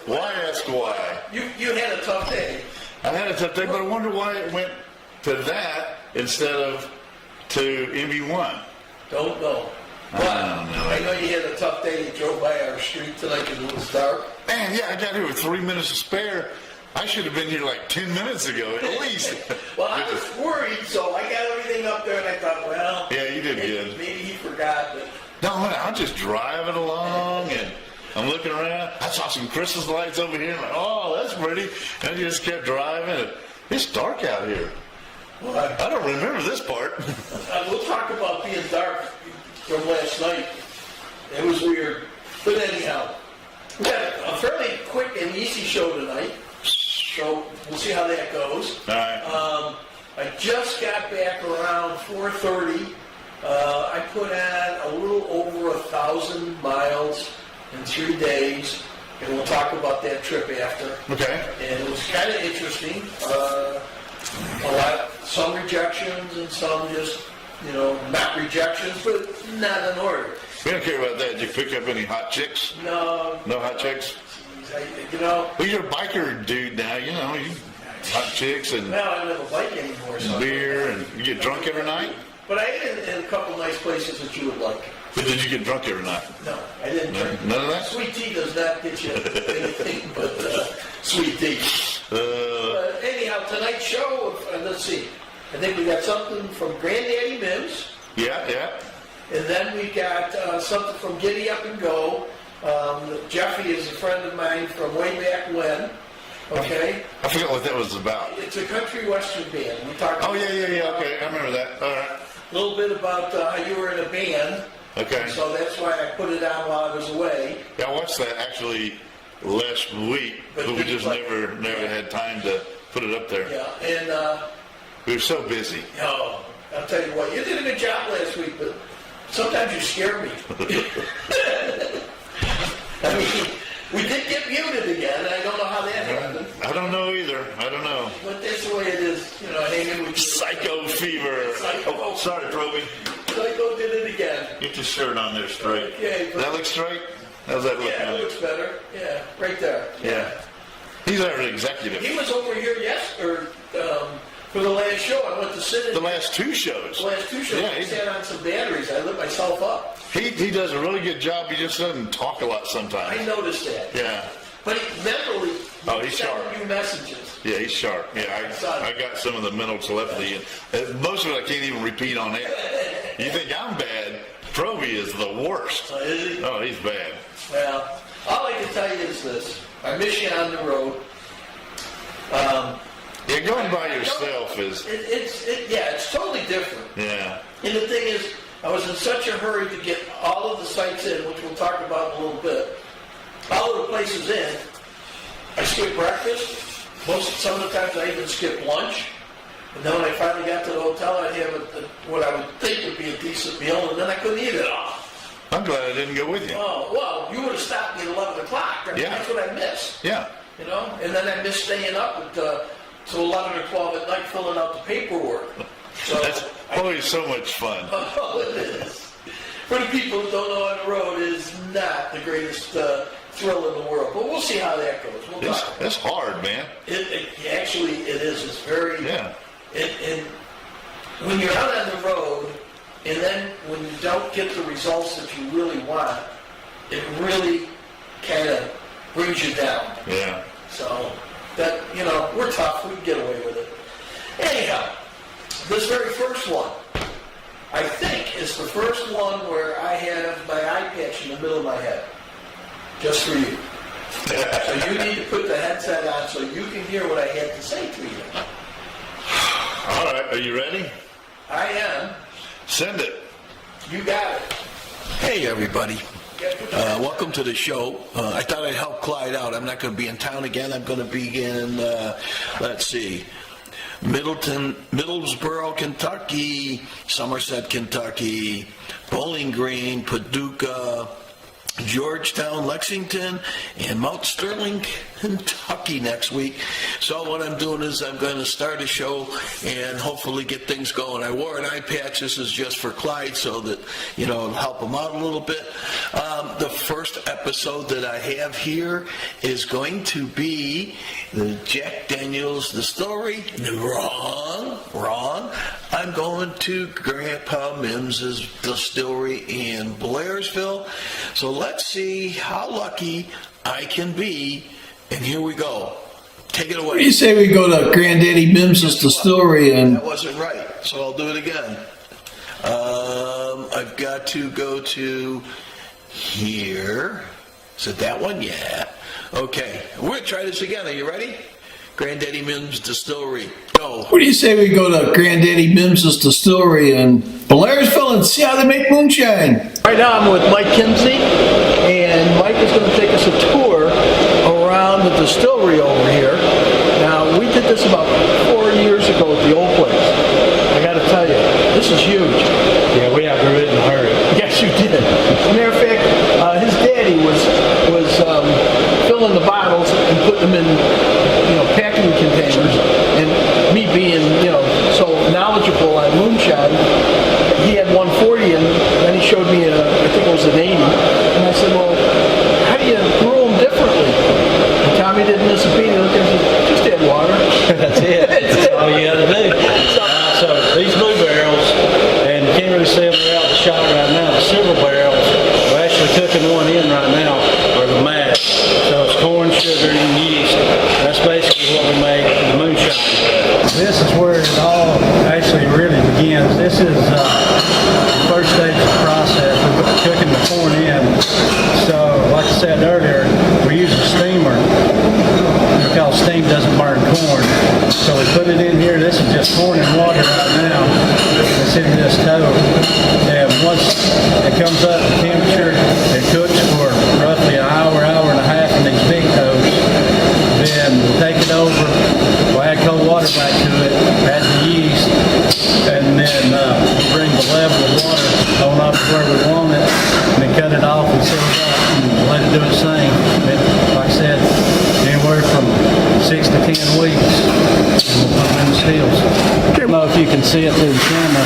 why? Why ask why? You had a tough day. I had a tough day, but I wonder why it went to that instead of to MV1. Don't know. But I know you had a tough day. You drove by our street tonight because it was dark. Man, yeah, I got here with 3 minutes to spare. I should have been here like 10 minutes ago at least. Well, I was worried, so I got everything up there, and I thought, well, yeah, you did good. Maybe he forgot. But No, I'm just driving along and I'm looking around. I saw some Christmas lights over here. I'm like, oh, that's pretty. And I just kept driving. It's dark out here. Well, I don't remember this part. We'll talk about being dark from last night. It was weird. But anyhow, we had a fairly quick and easy show tonight. So we'll see how that goes. All right. I just got back around 4:30. I put on a little over 1,000 miles in 3 days, and we'll talk about that trip after. Okay. And it was kind of interesting. Some rejections and some just, not rejections, but not in order. We don't care about that. Did you pick up any hot chicks? No. No hot chicks? Well, you're a biker dude now, you hot chicks and Well, I don't have a bike anymore. So beer, and you get drunk every night? But I ate in a couple nice places that you would like. But did you get drunk every night? No, I didn't drink. None of that? Sweet tea does not get you anything but sweet tea. Anyhow, tonight's show, let's see. I think we got something from Grandaddy Mimms. Yeah. And then we got something from Giddy Up and Go. Jeffy is a friend of mine from way back when. Okay? I forgot what that was about. It's a country western band. We talked Oh, yeah. Okay, I remember that. All right. a little bit about how you were in a band. Okay. So that's why I put it on while I was away. Yeah, I watched that actually last week, but we just never had time to put it up there. Yeah, and We were so busy. I'll tell you what, you did a good job last week, but sometimes you scare me. I mean, we did get muted again. I don't know how that happened. I don't know either. I don't know. But that's the way it is, hanging with you. Psycho fever. Oh, sorry, Proby. Psycho did it again. Get your shirt on there straight. Okay. Does that look straight? How's that look? Yeah, it looks better. Yeah, right there. Yeah. He's our executive. He was over here for the last show. I went to sit in. The last two shows. Yeah, he sat on some batteries. I lit myself up. He does a really good job. He just doesn't talk a lot sometimes. I noticed that. Yeah. But mentally, he's sharp. You messages. Yeah, he's sharp. Yeah, I got some of the mental telepathy. And most of it I can't even repeat on air. You think I'm bad? Proby is the worst. Is he? Oh, he's bad. Well, all I can tell you is this. I miss you on the road. Yeah, going by yourself is... It's totally different. Yeah. And the thing is, I was in such a hurry to get all of the sites in, which we'll talk about in a little bit. All of the places in. I skipped breakfast. Some of the times I even skipped lunch. And then when I finally got to the hotel, I'd have what I would think would be a decent meal, and then I couldn't eat it all. I'm glad I didn't go with you. Oh, well, you would have stopped me at 11 o'clock. I mean, Yeah. That's what I missed. Yeah. And then I missed staying up till 11 or 12 at night filling out the paperwork. So That's always so much fun. Oh, it is. For the people who don't know, on the road is not the greatest thrill in the world. But we'll see how that goes. We'll talk. It's hard, man. It actually is. It's very... Yeah. And when you're out on the road, and then when you don't get the results that you really want, it really kind of brings you down. Yeah. So, we're tough. We can get away with it. Anyhow, this very first one, I think, is the first one where I have my eye patch in the middle of my head. Just for you. So you need to put the headset on so you can hear what I had to say to you. All right, are you ready? I am. Send it. You got it. Hey, everybody. Welcome to the show. I thought I'd help Clyde out. I'm not going to be in town again. I'm going to be in, Middlesboro, Kentucky, Somerset, Kentucky, Bowling Green, Paducah, Georgetown, Lexington, and Mount Sterling, Kentucky next week. So what I'm doing is I'm going to start a show and hopefully get things going. I wore an eye patch. This is just for Clyde so that, it'll help him out a little bit. The first episode that I have here is going to be the Jack Daniels Distillery. Wrong. I'm going to Grandpa Mimms' Distillery in Blairsville. So let's see how lucky I can be. And here we go. Take it away. What do you say we go to Granddaddy Mimms' Distillery and... That wasn't right, so I'll do it again. I've got to go to here. Is it that one? Yeah. Okay. We're going to try this again. Are you ready? Granddaddy Mimms' Distillery. Go. What do you say we go to Granddaddy Mimms' Distillery in Blairsville and see how they make moonshine? Right now I'm with Mike Kinsey, and Mike is going to take us a tour around the distillery over here. Now, we did this about 4 years ago at the old place. I got to tell you, this is huge. Yeah, we outgrew it in a hurry. Yes, you did. As a matter of fact, his daddy was filling the bottles and putting them in, packing containers. And me being, so knowledgeable on moonshine, he had 140, and then he showed me, I think it was an 80. And I said, well, how do you brew them differently? And Tommy didn't miss a beat. He looked at me and said, just add water. That's it. That's all you got to do. So these blue barrels, and you can't really see them out the shop right now, the silver barrels, we're actually cooking one in right now, are the mash. So it's corn, sugar, and yeast. That's basically what we make the moonshine. This is where it all actually really begins. This is the first stage of the process. We're cooking the corn in. So, like I said earlier, we use a steamer because steam doesn't burn corn. So we put it in here. This is just corn and water right now. It's in this tote. And once it comes up to temperature, it cooks for roughly an hour and a half in these big totes. Then we'll take it over. We'll add cold water back to it, add the yeast, and then bring the level of water on up to where we want it, and then cut it off and seal it up and let it do its thing. And like I said, anywhere from 6 to 10 weeks, and we'll put them in the stills. I don't know if you can see it through the camera,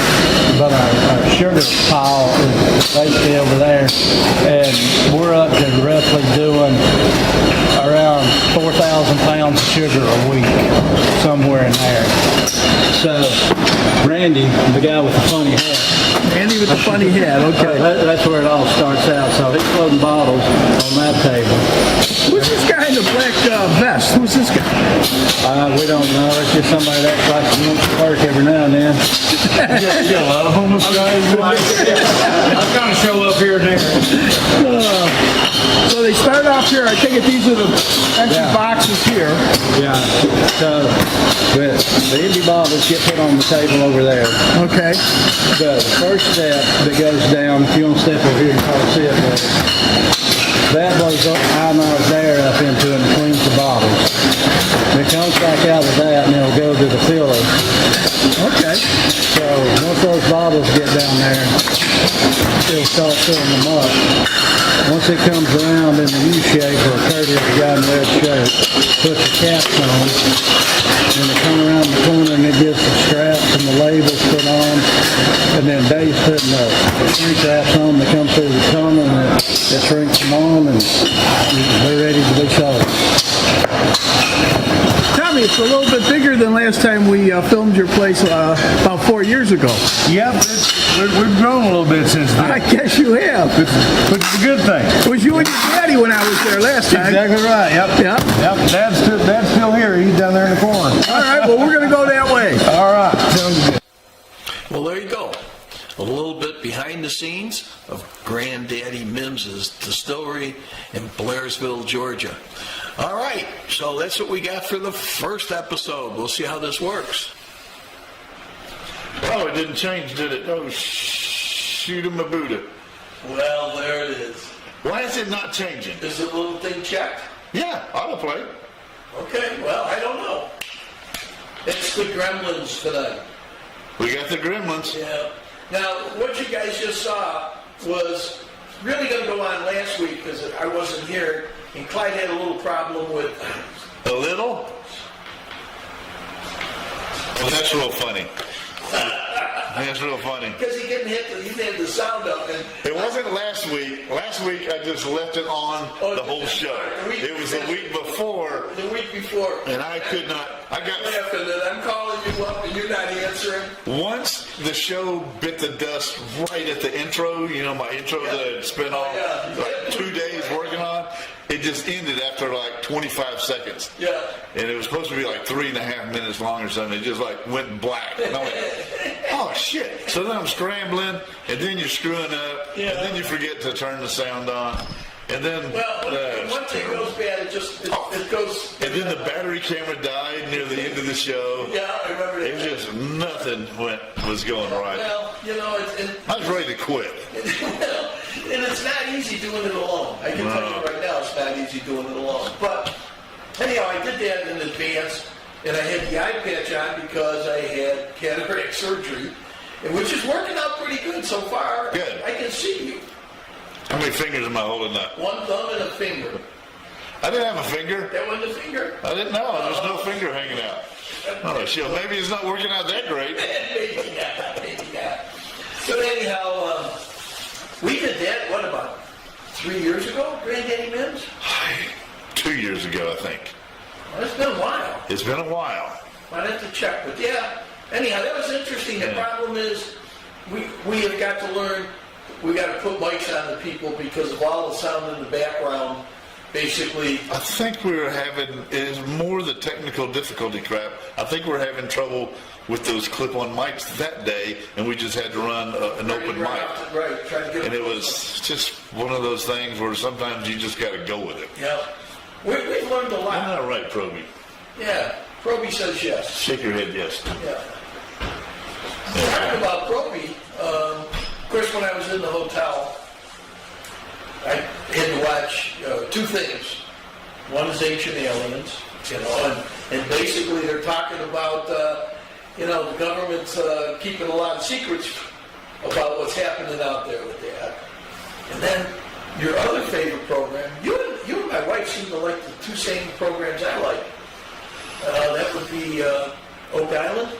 but our sugar pile is basically over there, and we're up to roughly doing around 4,000 pounds of sugar a week, somewhere in there. So, Randy, the guy with the funny hat. Randy with the funny hat, okay. That's where it all starts out. So he's loading bottles on that table. Who's this guy in the black vest? Who's this guy? We don't know. It's just somebody that likes to wants to work every now and then. You got a lot of homeless guys. I'm going to show up here and there. So they start off here. I take it these are the empty boxes here. Yeah. So the empty bottles get put on the table over there. Okay. The first step that goes down, if you want to step over here and probably see it better, that blows ionized air up into it and cleans the bottles. It comes back out of that and it'll go to the filler. Okay. So once those bottles get down there, it'll start filling them up. Once it comes around in the U-shape, or Curtis, the guy in the red shirt, puts the caps on, and they come around the corner and it gets the straps and the labels put on, and then Dave's putting the shrink wraps on. They come through the tunnel and it shrinks them on, and they're ready to be sold. Tommy, it's a little bit bigger than last time we filmed your place about 4 years ago. Yep, we've grown a little bit since then. I guess you have. But it's a good thing. It was you and your daddy when I was there last time. Exactly right. Yep. Yep. Dad's still here. He's down there in the corner. All right, well, we're going to go that way. All right. Sounds good. Well, there you go. A little bit behind the scenes of Granddaddy Mimms' Distillery in Blairsville, Georgia. All right, so that's what we got for the first episode. We'll see how this works. Oh, it didn't change, did it? Oh, shoot 'em a Buddha. Well, there it is. Why is it not changing? Is the little thing checked? Yeah, autoplay. Okay, well, I don't know. It's the Gremlins tonight. We got the Gremlins. Yeah. Now, what you guys just saw was really going to go on last week because I wasn't here, and Clyde had a little problem with. A little? Well, that's real funny. That's real funny. Because he didn't have the sound up. And It wasn't last week. Last week I just left it on the whole show. It was the week before. The week before. And I could not. I got laughing, and I'm calling you up, and you're not answering. once the show bit the dust right at the intro. You know, my intro that I'd spent all like 2 days working on. It just ended after like 25 seconds. Yeah. And it was supposed to be like 3.5 minutes long or something. It just like went black. And I went, oh shit. So then I'm scrambling, and then you're screwing up, and then you forget to turn the sound on. And then Well, once it goes bad, it goes. And then the battery camera died near the end of the show. Yeah, I remember that. It was just nothing was going right. Well, you know, I was ready to quit. and it's not easy doing it alone. I can tell you right now, it's not easy doing it alone. But anyhow, I did that in advance, and I had the eye patch on because I had cataract surgery, which is working out pretty good so far. Good. I can see you. How many fingers am I holding up? One thumb and a finger. I didn't have a finger. That wasn't a finger? I didn't know. There's no finger hanging out. Oh, shit. Maybe it's not working out that great. Maybe not. So anyhow, we did that, what, about 3 years ago, Granddaddy Mimms? 2 years ago, I think. Well, it's been a while. It's been a while. I'd have to check, but yeah. Anyhow, that was interesting. The problem is we have got to learn, we got to put mics on the people because of all the sound in the background. Basically, I think we were having, is more the technical difficulty crap. I think we're having trouble with those clip-on mics that day, and we just had to run an open mic. Right, trying to get And it was just one of those things where sometimes you just got to go with it. Yeah. We've learned a lot. Isn't that right, Proby? Yeah. Proby says yes. Shake your head, yes. Yeah. Talking about Proby, of course, when I was in the hotel, I had to watch two things. One is Ancient Aliens, you know, and basically they're talking about, the government's keeping a lot of secrets about what's happening out there with that. And then your other favorite program, you and my wife seem to like the two same programs I like. That would be Oak Island.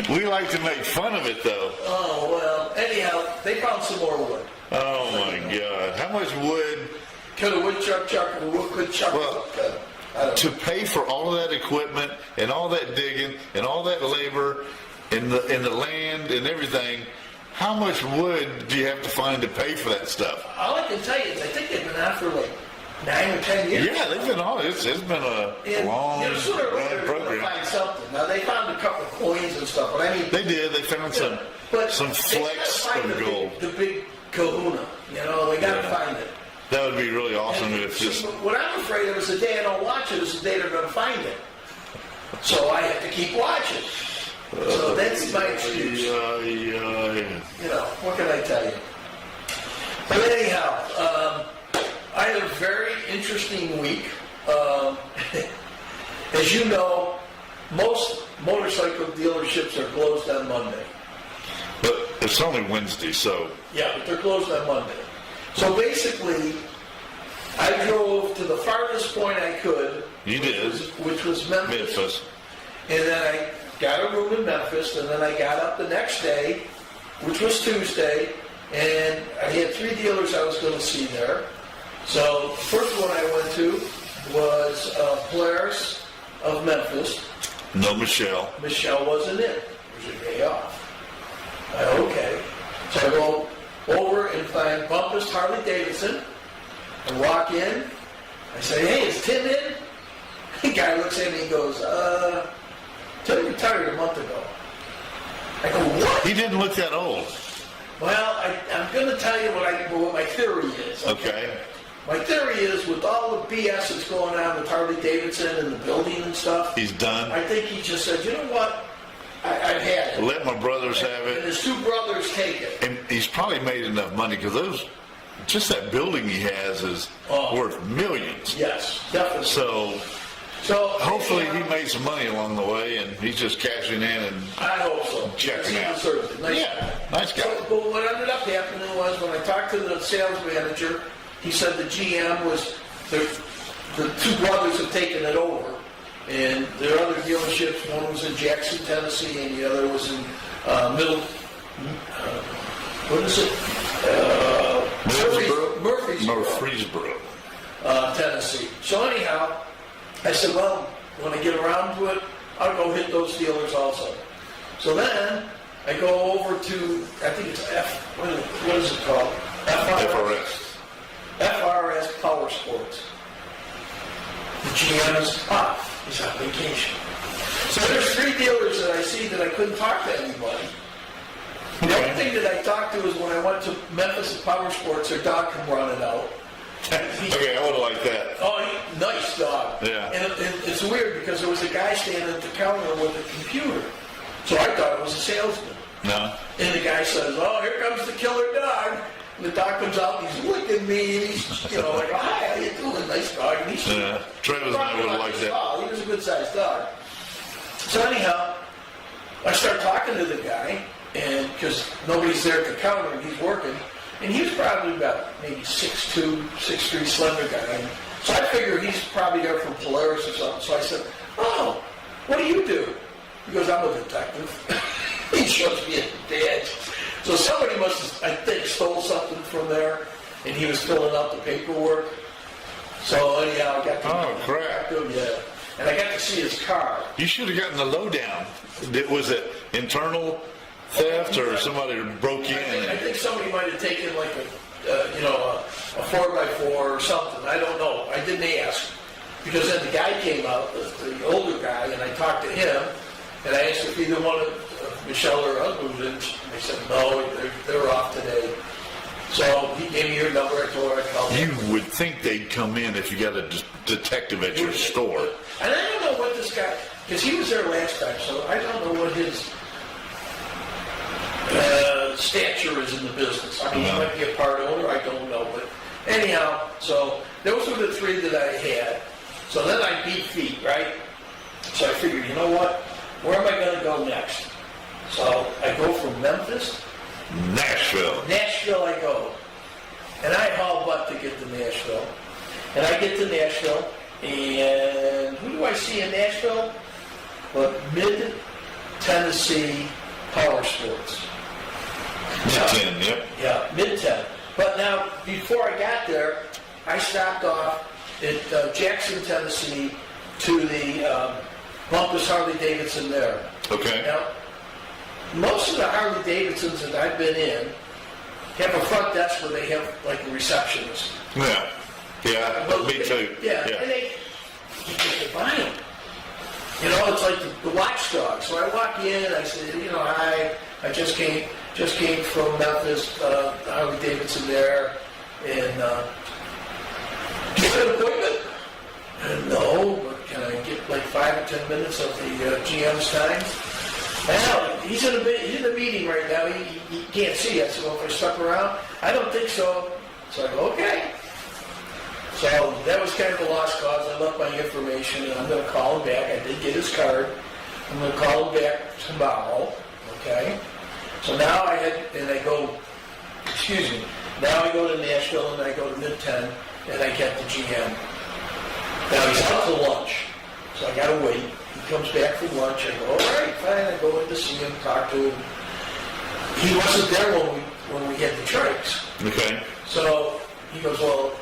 We like to make fun of it, though. Oh, well, anyhow, they found some more wood. Oh, my God. How much wood? Could a woodchuck chuck and a wood chuck? Well, to pay for all of that equipment and all that digging and all that labor and the land and everything, how much wood do you have to find to pay for that stuff? All I can tell you is I think they've been out for like 9 or 10 years. Yeah, they've been on. It's been a long sooner or later running they're going to program. find something. Now, they found a couple of coins and stuff, but I mean... They did. They found some flecks of gold. The big kahuna. You know, they got to find it. That would be really awesome if just... What I'm afraid of is the day I don't watch it is the day they're going to find it. So I have to keep watching. So that's my excuse. You know, what can I tell you? But anyhow, I had a very interesting week. As you know, most motorcycle dealerships are closed on Monday. But it's only Wednesday, so... Yeah, but they're closed on Monday. So basically, I drove to the farthest point I could. You did. Which was Memphis. Memphis. And then I got a room in Memphis, and then I got up the next day, which was Tuesday, and I had 3 dealers I was going to see there. So the first one I went to was Polaris of Memphis. No Michelle. Michelle wasn't in. It was a day off. Okay. So I go over and find Bumpus Harley Davidson and walk in. I say, hey, is Tim in? The guy looks at me and goes, Tim retired a month ago. I go, what? He didn't look that old. Well, I'm going to tell you what my theory is. Okay. My theory is with all the BS that's going on with Harley Davidson and the building and stuff, He's done. I think he just said, you know what? I've had it. Let my brothers have And it. his 2 brothers take it. And he's probably made enough money because just that building he has is worth millions. Yes, definitely. So hopefully he made some money along the way and he's just cashing in and I hope so. checking He out. deserves it. Nice guy. Nice guy. But what ended up happening was when I talked to the sales manager, he said the GM was, the two brothers had taken it over, and their other dealerships, one was in Jackson, Tennessee, and the other was in Murfreesboro. Tennessee. So anyhow, I said, well, when I get around to it, I'll go hit those dealers also. So then I go over to, I think it's what is it called? FRS Power Sports. The GM is off. He's on vacation. So there's 3 dealers that I see that I couldn't talk to anybody. The only thing that I talked to is when I went to Memphis at Power Sports, their dog come running out. Okay, I would like that. Oh, nice dog. Yeah. And it's weird because there was a guy standing at the counter with a computer. So I thought it was a salesman. No. And the guy says, oh, here comes the killer dog. And the dog comes out and he's licking me and he's, like, hi, how you doing? Nice dog. And he's Travis and I would have liked that. Oh, he was a good sized dog. So anyhow, I start talking to the guy, and because nobody's there at the counter and he's working, and he was probably about maybe 6'2", 6'3", slender guy. And so I figured he's probably there from Polaris or something. So I said, oh, what do you do? He goes, I'm a detective. He shows me a badge. So somebody must have, I think, stole something from there, and he was filling out the paperwork. So anyhow, I got to crap. Yeah. And I got to see his car. You should have gotten the lowdown. Was it internal theft or somebody broke in? I think somebody might have taken like a 4x4 or something. I don't know. I didn't ask. Because then the guy came out, the older guy, and I talked to him, and I asked if either one of Michelle or husband was in. They said, no, they're off today. So he gave me your number. I told her I'd call him. You would think they'd come in if you got a detective at your store. And I don't know what this guy, because he was there last time, so I don't know what his stature is in the business. I mean, he might be a part owner, I don't know. But anyhow, so those were the 3 that I had. So then I beat feet, right? So I figured, you know what? Where am I going to go next? So I go from Memphis. Nashville I go. And I haul butt to get to Nashville. And I get to Nashville, and who do I see in Nashville? But Mid-Tennessee Power Sports. Mid-10, yep. Yeah, Mid-10. But now, before I got there, I stopped off at Jackson, Tennessee, to the Bumpus Harley-Davidson there. Okay. Now, most of the Harley-Davidsons that I've been in have a front desk where they have, like, a receptionist. Yeah. Yeah, me too. Yeah. And they buy them. It's like the watchdog. So I walk in, I say, hi, I just came from Memphis, Harley Davidson there, and do you have an appointment? No, but can I get like 5 or 10 minutes of the GM's time? Well, he's in a meeting right now. He can't see us. So if I stuck around, I don't think so. So I go, okay. So that was kind of a lost cause. I left my information, and I'm going to call him back. I did get his card. I'm going to call him back tomorrow. Okay. So now now I go to Nashville, and I go to Mid-10, and I get the GM. Now he's out to lunch, so I got to wait. He comes back from lunch. I go, all right, fine. I go in to see him, talk to him. He wasn't there when we had the trikes. Okay. So he goes, well,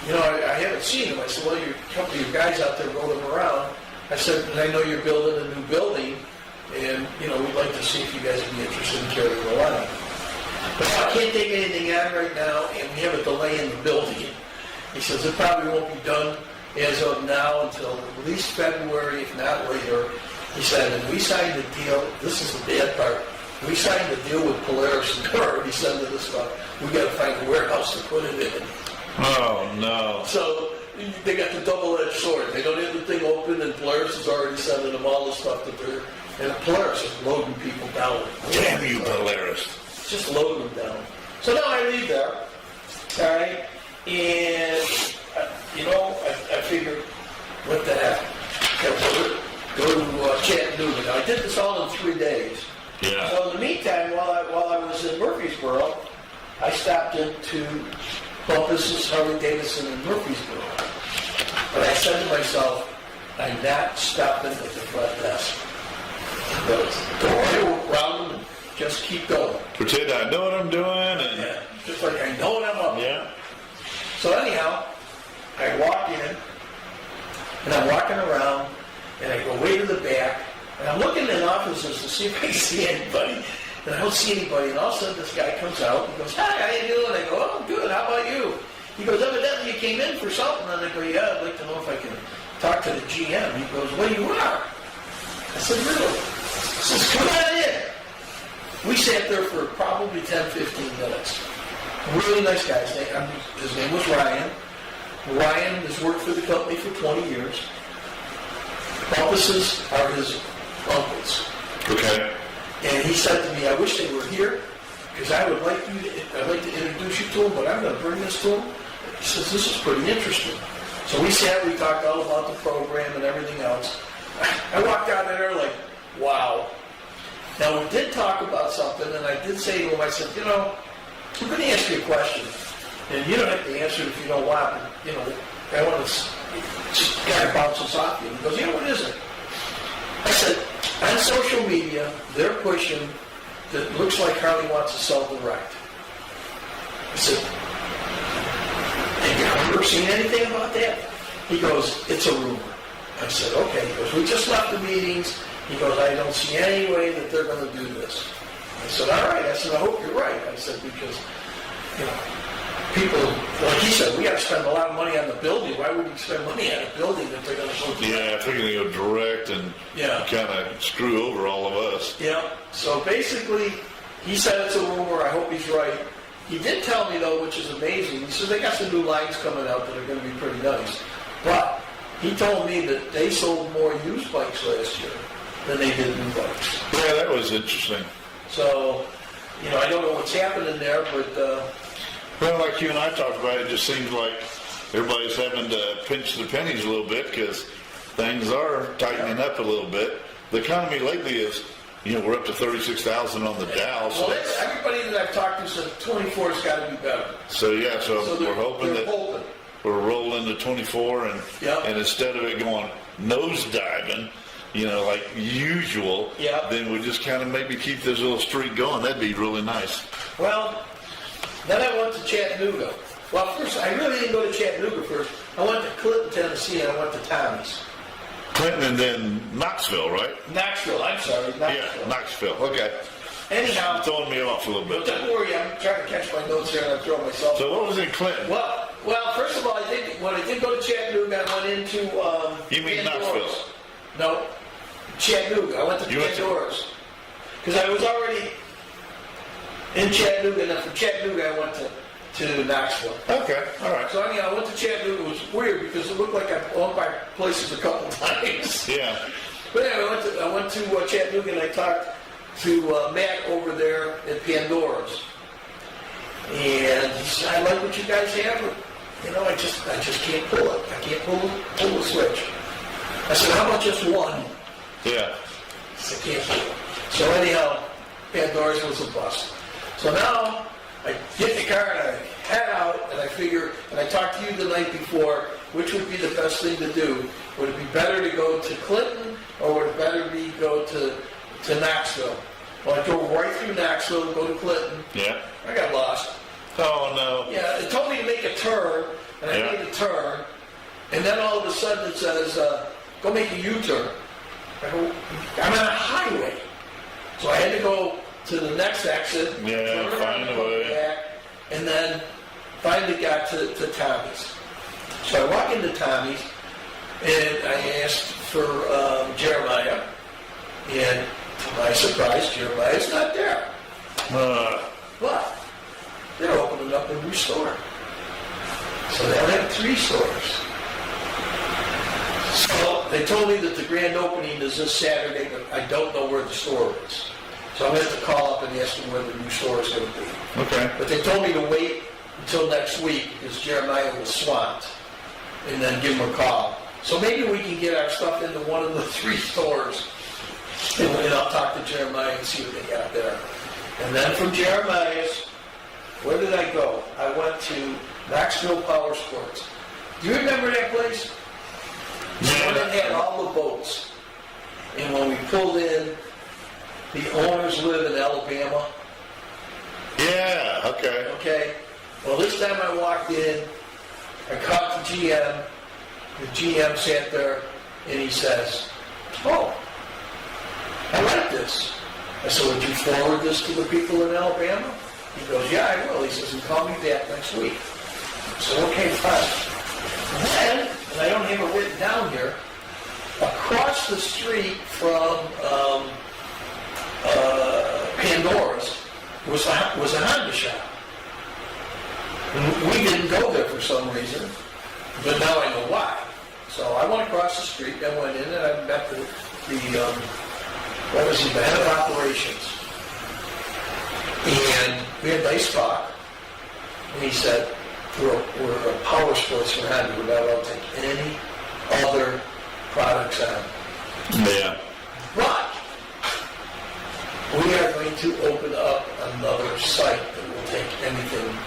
I haven't seen him. I said, well, your company, your guys out there rolling around. I said, and I know you're building a new building, and, we'd like to see if you guys would be interested in carrying the line. But I can't take anything on right now, and we have a delay in the building. He says, it probably won't be done as of now until at least February, if not later. He said, and we signed a deal, this is the bad part, we signed a deal with Polaris, and they're already sending us stuff. We got to find a warehouse to put it in. Oh, no. So they got the double-edged sword. They don't have the thing open, and Polaris is already sending them all the stuff that they're... And Polaris is loading people down. Damn you, Polaris. Just loading them down. So now I leave there, all right? And, I figured, what the heck? Go to Chattanooga. Now, I did this all in 3 days. Yeah. So in the meantime, while I was in Murfreesboro, I stopped into Bumpus is Harley Davidson in Murfreesboro. But I said to myself, I'm not stopping at the front desk. Go right around and just keep going. Pretend I know what I'm doing, and Yeah, just like I know what I'm up to. yeah. So anyhow, I walk in, and I'm walking around, and I go way to the back, and I'm looking in offices to see if I see anybody, and I don't see anybody, and all of a sudden this guy comes out, and goes, hi, how you doing? I go, oh, good, how about you? He goes, evidently you came in for something, and I go, yeah, I'd like to know if I can talk to the GM. He goes, well, you are. I said, really? He says, come on in. We sat there for probably 10, 15 minutes. Really nice guy. His name was Ryan. Ryan has worked for the company for 20 years. Bumpuses are his uncles. Okay. And he said to me, I wish they were here, because I'd like to introduce you to them, but I'm going to bring this to them. He says, this is pretty interesting. So we sat, we talked all about the program and everything else. I walked out of there like, wow. Now, we did talk about something, and I did say to him, I said, you know, I'm going to ask you a question, and you don't have to answer it if you don't want, but, you know, I want to just kind of bounce this off you. He goes, yeah, what is it? I said, on social media, they're pushing that it looks like Harley wants to sell direct. I said, have you ever seen anything about that? He goes, it's a rumor. I said, okay. He goes, we just left the meetings. He goes, I don't see any way that they're going to do this. I said, all right. I said, I hope you're right. I said, because, you know, people, like he said, we got to spend a lot of money on the building. Why would we spend money on a building if they're going to go direct? Yeah, if they're going to go direct and kind of screw over all of us. Yeah. So basically, he said it's a rumor. I hope he's right. He did tell me, though, which is amazing. He said they got some new lines coming out that are going to be pretty nice. But he told me that they sold more used bikes last year than they did new bikes. Yeah, that was interesting. So, you know, I don't know what's happening there, but... Well, like you and I talked about, it just seems like everybody's having to pinch the pennies a little bit because things are tightening up a little bit. The economy lately is, you know, we're up to 36,000 on the Dow. So well, everybody that I've talked to said 24 has got to be better. So, yeah, so we're hoping that hoping. we're rolling to 24 and instead of it going nosediving, you know, like usual, then we just kind of maybe keep this little streak going. That'd be really nice. Well, then I went to Chattanooga. Well, first, I really didn't go to Chattanooga first. I went to Clinton, Tennessee, and I went to Tommy's. Clinton and then Knoxville, right? Knoxville, I'm sorry. Knoxville. Yeah, Knoxville. Okay. Anyhow. You're throwing me off a little bit. Don't worry, I'm trying to catch my notes here and I'm throwing myself. So what was in Clinton? Well, first of all, when I did go to Chattanooga, I went into You mean Pandora's. Knoxville? No, Chattanooga. I went to Pandora's. Because I was already in Chattanooga, and then from Chattanooga I went to Knoxville. Okay, all right. So anyhow, I went to Chattanooga. It was weird because it looked like I owned my places a couple times. Yeah. But anyway, I went to Chattanooga and I talked to Matt over there at Pandora's. And he said, I like what you guys have, but, you know, I just can't pull it. I can't pull the switch. I said, how about just one? Yeah. I said, can't do it. So anyhow, Pandora's was a bust. So now I get in the car and I head out and I figure, and I talked to you the night before, which would be the best thing to do? Would it be better to go to Clinton or would it better be go to Knoxville? Well, I drove right through Knoxville and go to Clinton. Yeah. I got lost. Oh, no. Yeah, it told me to make a turn, and I made a turn, and then all of a sudden it says, go make a U-turn. I go, I'm on a highway. So I had to go to the next exit, turn around and go back, and then finally got to Tommy's. So I walk into Tommy's, and I asked for Jeremiah, and to my surprise, Jeremiah's not there. But they're opening up a new store. So they'll have 3 stores. So they told me that the grand opening is this Saturday, but I don't know where the store is. So I'm going to have to call up and ask them where the new store is going to be. Okay. But they told me to wait until next week because Jeremiah was swamped and then give him a call. So maybe we can get our stuff into one of the 3 stores and I'll talk to Jeremiah and see what they got there. And then from Jeremiah's, where did I go? I went to Knoxville Power Sports. Do you remember that place? The one that had all the boats. And when we pulled in, the owners live in Alabama. Yeah, okay. Okay? Well, this time I walked in, I caught the GM. The GM sat there, and he says, "Oh, I like this." I said, "Would you forward this to the people in Alabama?" He goes, "Yeah, I will." He says, "And call me back next week." I said, "Okay, fine." And then, and I don't have it written down here, across the street from Pandora's was a Honda shop. And we didn't go there for some reason, but now I know why. So I went across the street, I went in, and I met the what was he, the head of operations. And we had a nice talk, and he said, we're a power sports for Honda, we're not allowed to take any other products on. Yeah. But we are going to open up another site that will take anything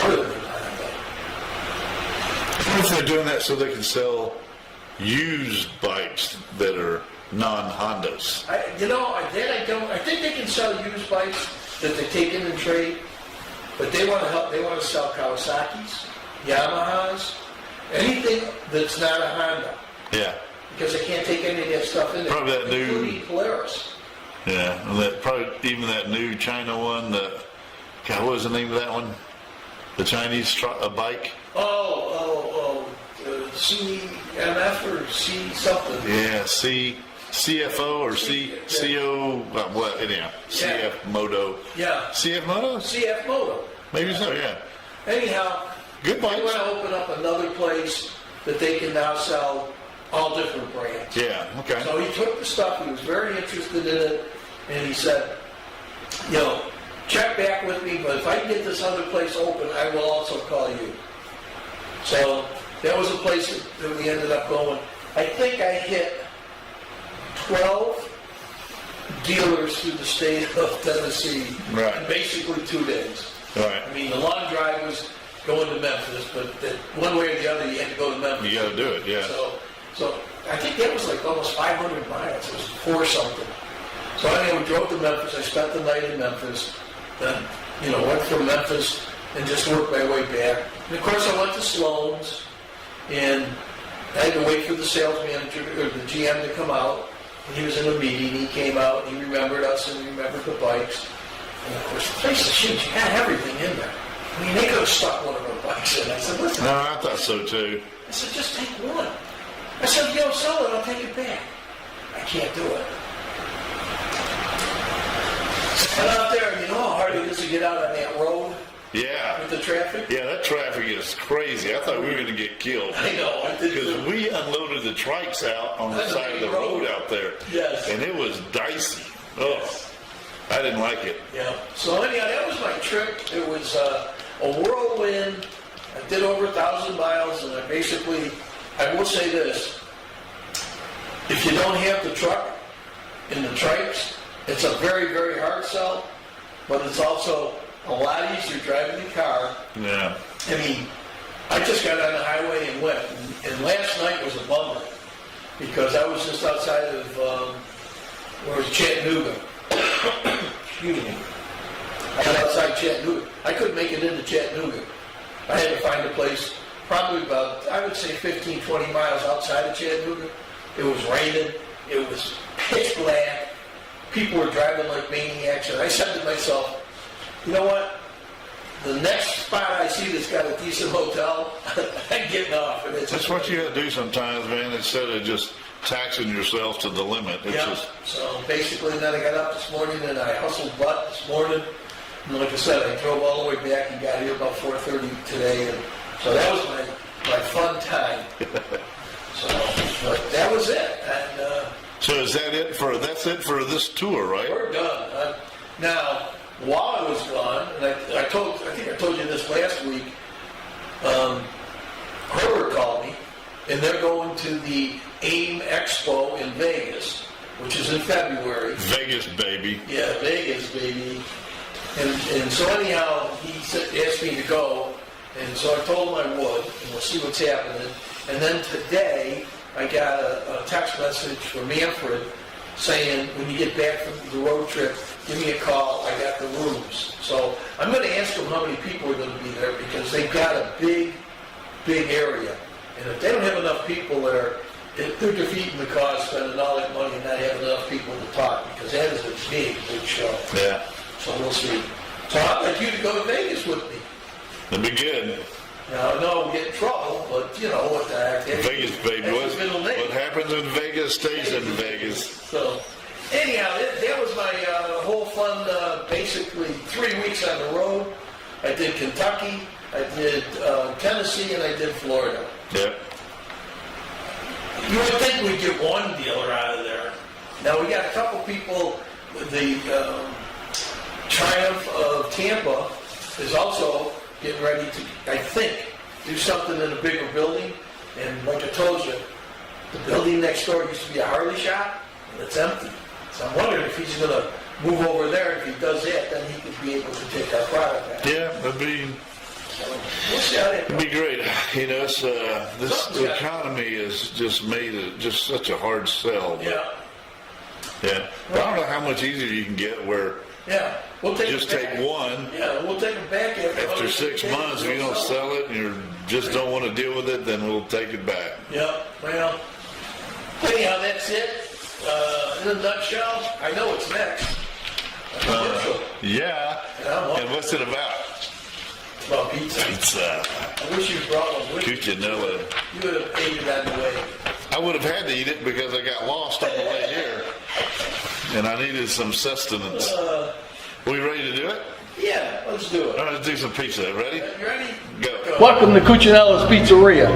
other than Honda. I wonder if they're doing that so they can sell used bikes that are non-Hondas. I think they can sell used bikes that they take in and trade, but they want to help. They want to sell Kawasaki's, Yamahas, anything that's not a Honda, Yeah. because they can't take any of that stuff in there. Probably that new- including Polaris. Yeah, and that probably even that new China one. God, what was the name of that one? The Chinese bike. CMF or C something. Yeah, CFO or CO. What? Anyhow, CF Moto. Yeah. CF Moto. CF Moto. Maybe so. Yeah. Anyhow, Good they bikes. want to open up another place that they can now sell all different brands. Yeah. Okay. So he took the stuff, he was very interested in it, and he said, check back with me, but if I can get this other place open, I will also call you. So that was a place that we ended up going. I think I hit 12 dealers through the state of Tennessee Right. in basically 2 days. Right. I mean, the long drive was going to Memphis, but one way or the other, you had to go to Memphis. You got to do it. Yeah. So I think that was like almost 500 miles. It was 4 something. So anyway, we drove to Memphis. I spent the night in Memphis. Then, went from Memphis and just worked my way back. And of course, I went to Sloan's, and I had to wait for the sales manager or the GM to come out. And he was in a meeting. He came out. And he remembered us and he remembered the bikes. And of course, the place is huge. You had everything in there. I mean, they could have stuck one of our bikes in. I said, "Listen." No, I thought so too. I said, "Just take one." I said, "Sell it, I'll take it back." I can't do it. And out there, you know how hard it is to get out on that road Yeah. with the traffic? Yeah, that traffic is crazy. I thought we were going to get killed. I know, I did Because too. we unloaded the trikes out on the side of the road out there. Yes. And it was dicey. Oh, Yes. I didn't like it. Yeah. So anyhow, that was my trip. It was a whirlwind. I did over 1,000 miles, and I will say this. If you don't have the truck and the trikes, it's a very, very hard sell, but it's also a lot easier driving the car. Yeah. I mean, I just got on the highway and went. And last night was a bummer because I was just outside of, where was Chattanooga. Excuse me. I got outside Chattanooga. I couldn't make it into Chattanooga. I had to find a place probably about, I would say 15, 20 miles outside of Chattanooga. It was raining. It was pitch black. People were driving like maniacs. And I said to myself, you know what? The next spot I see that's got a decent hotel, I'm getting off. And That's what you got to do sometimes, man, instead of just taxing yourself to the limit. It's Yeah. just, So basically, then I got up this morning and I hustled butt this morning. And like I said, I drove all the way back and got here about 4:30 today. And so that was my fun time. So, but that was it. And so is that's it for this tour, right? we're done. Now, while I was gone, and I think I told you this last week, Herbert called me, and they're going to the AIM Expo in Vegas, which is in February. Vegas, baby. Yeah, Vegas, baby. And so anyhow, he asked me to go, And so I told him I would, and we'll see what's happening. And then today, I got a text message from Manfred saying, when you get back from the road trip, give me a call, I got the rooms. So I'm going to ask them how many people are going to be there, because they've got a big area. And if they don't have enough people there, they're defeating the cause, spending all that money and not having enough people to talk, because that is a big show. Yeah. So we'll see. So I'd like you to go to Vegas with me. That'd be good. Now, I know we get in trouble, but you know what the heck. Vegas, baby. That's the middle name. What happens in Vegas stays in Vegas. So, anyhow, that was my whole fun, basically 3 weeks on the road. I did Kentucky, I did Tennessee, and I did Florida. Yeah. You would think we'd get one dealer out of there. Now, we got a couple people, the Triumph of Tampa is also getting ready to, I think, do something in a bigger building. And like I told you, the building next door used to be a Harley shop, and it's empty. So I'm wondering if he's going to move over there. If he does that, then he could be able to take our product back. Yeah, that'd be. So we'll see how that It'd goes. be great. You know, it's, this economy has just made it just such a hard sell. Yeah, Yeah. But I don't know how much easier you can get where yeah. We'll take just it back. take one. Yeah, we'll take it back After 6 months, if you don't sell it and you just don't want to deal with it, then we'll take it back. Yeah, well, anyhow, that's it. In a nutshell, I know it's next. A commercial. Yeah. And what's it about? It's about pizza. Pizza. I wish you brought one with you. Cuccinella. You would have ate it on the way. I would have had to eat it because I got lost on the way here. And I needed some sustenance. We ready to do it? Yeah, let's do it. All right, let's do some pizza. Ready? You ready? Go. Welcome to Cuccinella's Pizzeria.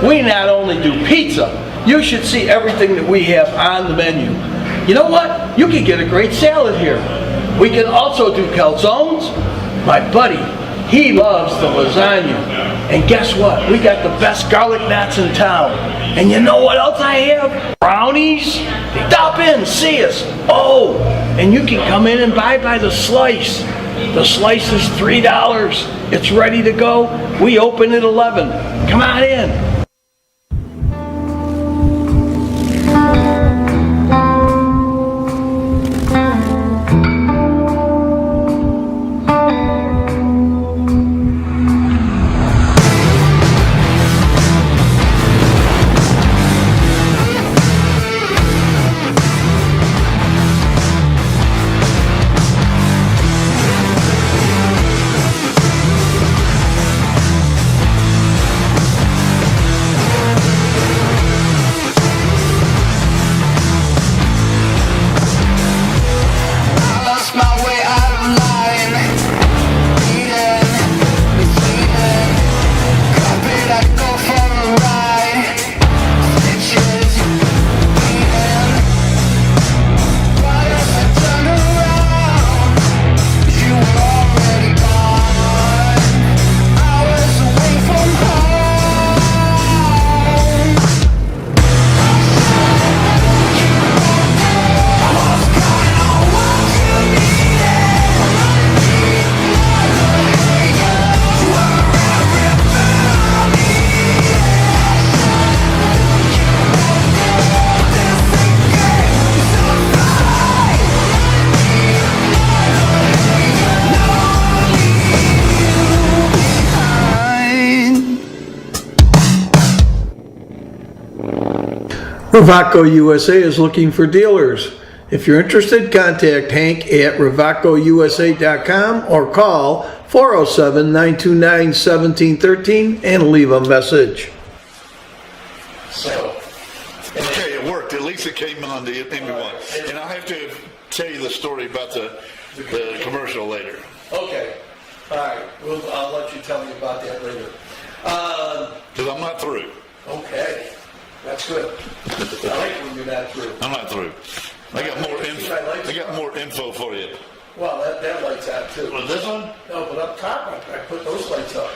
We not only do pizza, you should see everything that we have on the menu. You know what? You can get a great salad here. We can also do calzones. My buddy, he loves the lasagna. And guess what? We got the best garlic knots in town. And you know what else I have? Brownies. Stop in, see us. Oh, and you can come in and buy by the slice. The slice is $3. It's ready to go. We open at 11. Come on in. Ravaco USA is looking for dealers. If you're interested, contact Hank at ravacousa.com or call 407-929-1713 and leave a message. So, Okay, it worked. At least it came on to everyone. And I'll have to tell you the story about the commercial later. okay. All right. I'll let you tell me about that later. Because I'm not through. Okay. That's good. I like when you're not through. I'm not through. I got more info. I got more info for you. Well, that light's out too. Well, this one? No, but up top, I put those lights up.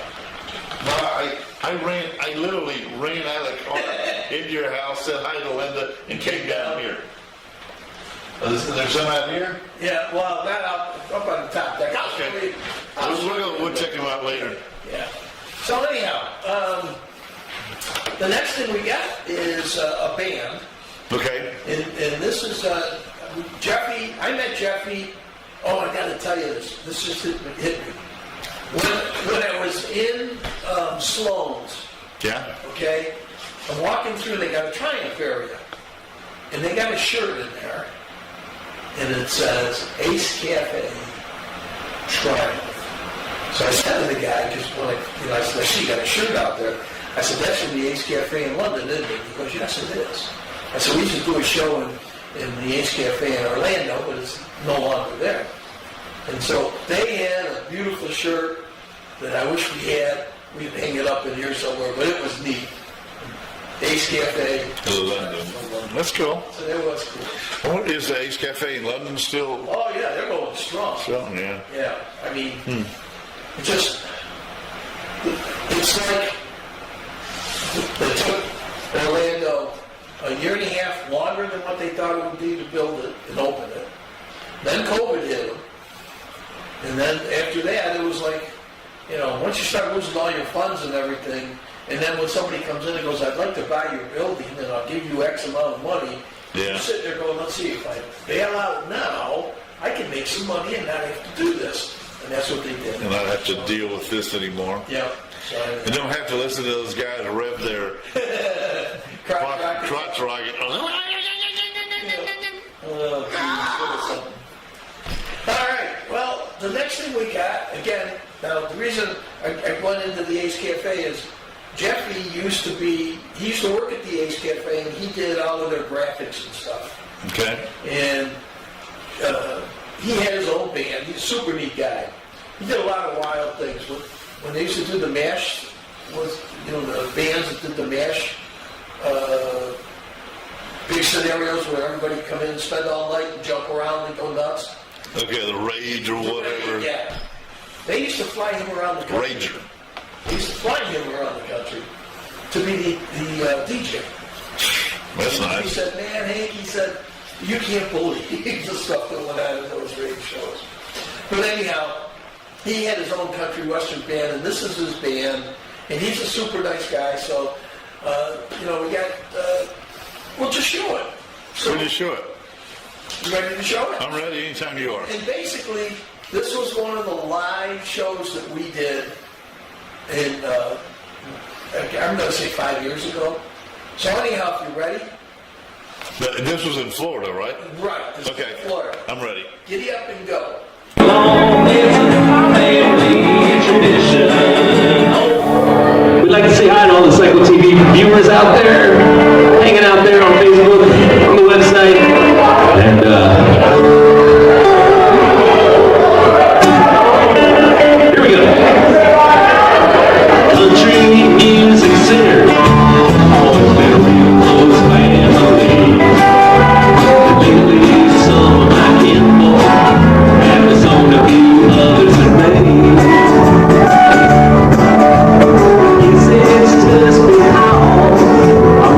I literally ran out of the car into your house, said hi to Linda, and came down here. There's some out here? Yeah, well, not up on the top deck. Okay. We'll check them out later. Yeah. So anyhow, the next thing we got is a band. Okay. And this is Jeffy. I met Jeffy. Oh, I got to tell you this. This just hit me. When I was in Sloan's, Yeah. okay, I'm walking through. They got a Triumph area, and they got a shirt in there, and it says Ace Cafe Triumph. So I said to the guy, because when I said, I see you got a shirt out there. I said, that should be Ace Cafe in London, isn't it? He goes, yes, it is. I said, we used to do a show in the Ace Cafe in Orlando, but it's no longer there. And so they had a beautiful shirt that I wish we had. We'd hang it up in here somewhere, but it was neat. Ace Cafe. London. That's cool. So that was cool. What is the Ace Cafe in London still? Oh, yeah, they're going strong. Strong, yeah. Yeah, I mean, it's like they took Orlando a year and a half longer than what they thought it would be to build it and open it. Then COVID hit them. And then after that, it was like, once you start losing all your funds and everything, and then when somebody comes in and goes, I'd like to buy your building and I'll give you X amount of money, you sit there going, let's see, if I bail out now, I can make some money and not have to do this. And that's what they did. And I don't have to deal with this anymore. Yeah. So, and don't have to listen to those guys rev their crotch rocket. All right. Well, the next thing we got, again, now the reason I went into the Ace Cafe is Jeffy used to work at the Ace Cafe, and he did all of their graphics and stuff. Okay. And he had his own band. He's a super neat guy. He did a lot of wild things. When they used to do the MASH, the bands that did the MASH, big scenarios where everybody come in and spend all night and jump around and go nuts. Okay, the Rage or whatever. Yeah. They used to fly him around the country. Rager. They used to fly him around the country to be the DJ. That's nice. He said, man, Hank, he said, you can't believe the stuff that went on in those radio shows. But anyhow, he had his own country western band, and this is his band, and he's a super nice guy, so, we got, we'll just show it. So, We'll just show it. You ready to show it? I'm ready anytime you are. And basically, this was one of the live shows that we did in, I'm going to say 5 years ago. So anyhow, if you're ready. This was in Florida, right? Right. This Okay. is in Florida. I'm ready. Giddy up and go. We'd like to say hi to all the Cycle TV viewers out there, hanging out there on Facebook, on the website, and here we go. Country music singer, always been a real close family. Lately, some of my kinfolk have disowned a few others in May. Guess it's just because I'm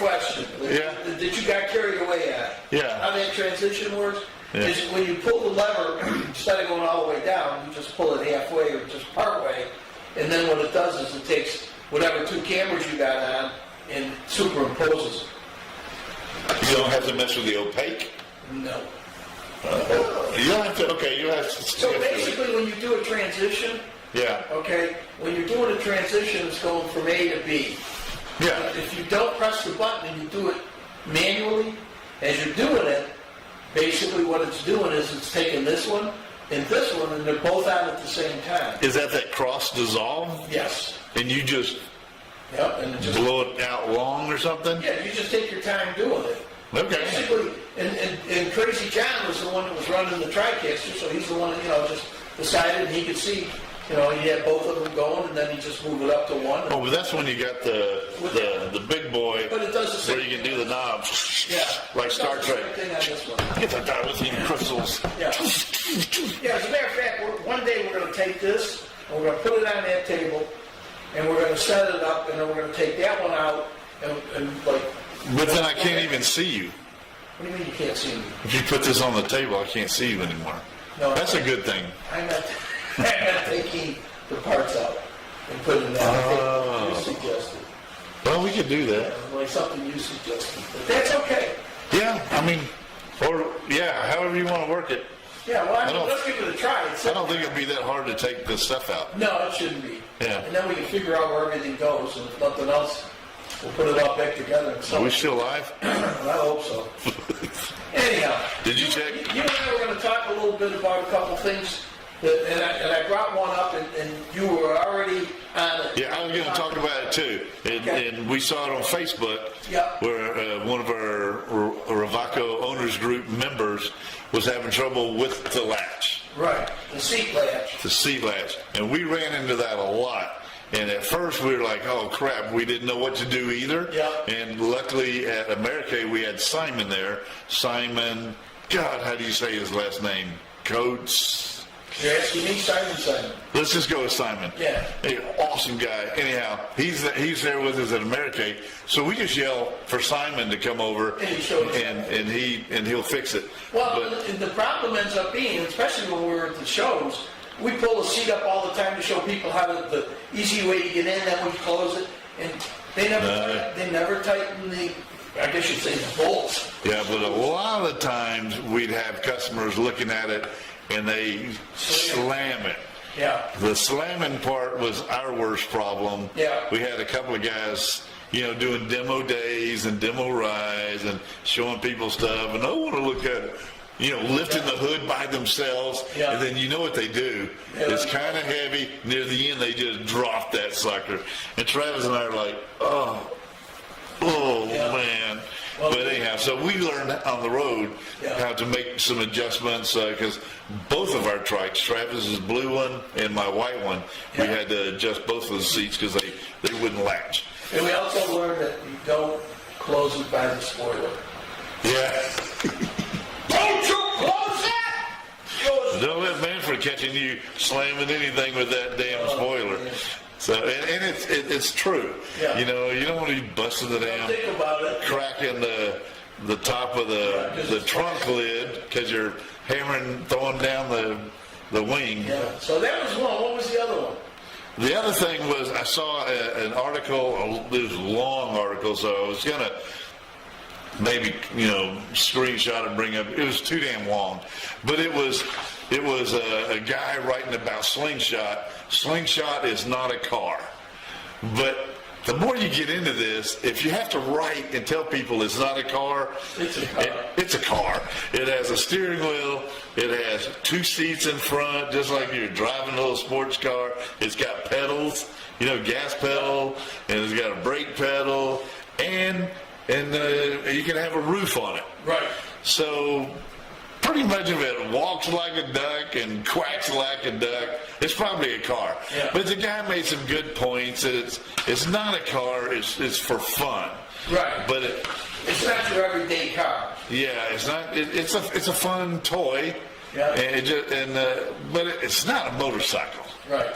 question. Yeah. That you got carried away at. Yeah. How that transition works Yeah. is when you pull the lever, instead of going all the way down, you just pull it halfway or just part way, and then what it does is it takes whatever 2 cameras you got on and superimposes it. You don't have to mess with the opaque. No. You don't have to. Okay, you have to. So basically, when you do a transition, Yeah. okay, when you're doing a transition, it's going from A to B. Yeah. If you don't press the button and you do it manually, as you're doing it, basically what it's doing is it's taking this one and this one, and they're both on at the same time. Is that cross dissolve? Yes. And you just Yep. And it just blow it out long or something? yeah, you just take your time doing it. Okay. Basically, and Crazy John was the one that was running the TriCaster, so he's the one that, just decided, and he could see, he had both of them going, and then he just moved it up to one. Oh, but that's when you got the big boy But it does the same where you can do the knobs. Yeah. Like It Star does the Trek. same thing on this one. Get the dilithium crystals. Yeah. Yeah, as a matter of fact, one day we're going to take this, and we're going to put it on that table, and we're going to set it up, and then we're going to take that one out, and like... But then I can't even see you. What do you mean you can't see me? If you put this on the table, I can't see you anymore. No, That's a good thing. I'm not taking the parts out and putting that. I think you suggested. Well, we could do that. Like something you suggested. But that's okay. Yeah, I mean, however you want to work it. Yeah, well, I don't- let's give it a try. I don't think it'd be that hard to take this stuff out. No, it shouldn't be. Yeah. And then we can figure out where everything goes, and if nothing else, we'll put it all back together. And Are we still live? I hope so. Anyhow. Did you check? You and I were going to talk a little bit about a couple things, and I brought one up, and you were already on it. Yeah, I was going to talk about it too. And we saw it on Facebook Yeah. where one of our Ravaco Owners Group members was having trouble with the latch, Right, the seat latch. the seat latch. And we ran into that a lot. And at first we were like, oh crap, we didn't know what to do either. Yeah. And luckily at America we had Simon there. Simon, God, how do you say his last name? Coates. You're asking me, Simon. Let's just go with Simon. Yeah. Hey, awesome guy. Anyhow, he's there with us at America, so we just yell for Simon to come over, And he shows us. and he'll fix it. Well, But- and the problem ends up being, especially when we're at the shows, we pull the seat up all the time to show people how the easy way to get in, then we close it, and they never tighten the, I guess you'd say, the bolts. yeah, but a lot of the times we'd have customers looking at it and they slam it. Yeah. The slamming part was our worst problem. Yeah. We had a couple of guys, doing demo days and demo rides and showing people stuff, and I want to look at it. Lifting the hood by themselves, Yeah. and then you know what they do. Yeah. It's kind of heavy. Near the end, they just drop that sucker. And Travis and I are like, oh Yeah. man. Well, But anyhow, so we learned on the road Yeah. how to make some adjustments because both of our trikes, Travis's blue one and my white one, we Yeah. had to adjust both of the seats because they wouldn't latch. And we also learned that you don't close it by the spoiler. Yeah. Don't you close it! Don't let Manfred catching you slamming anything with that damn spoiler. yeah. So, and it's true. Yeah. You don't want to be busting the damn, Think about it. cracking the top of the trunk lid because you're throwing down the wing. Yeah. So that was one. What was the other one? The other thing was I saw an article, this long article, so I was going to maybe, screenshot and bring up. It was too damn long. But it was a guy writing about Slingshot. Slingshot is not a car. But the more you get into this, if you have to write and tell people it's not a car, It's a car. it's a car. It has a steering wheel. It has 2 seats in front, just like you're driving a little sports car. It's got pedals, gas pedal, and it's got a brake pedal, and you can have a roof on it. Right. So pretty much if it walks like a duck and quacks like a duck, it's probably a car. Yeah. But the guy made some good points. It's not a car. It's for fun. Right. But It's not your everyday car. yeah, it's not. It's a fun toy. Yeah. And but it's not a motorcycle. Right.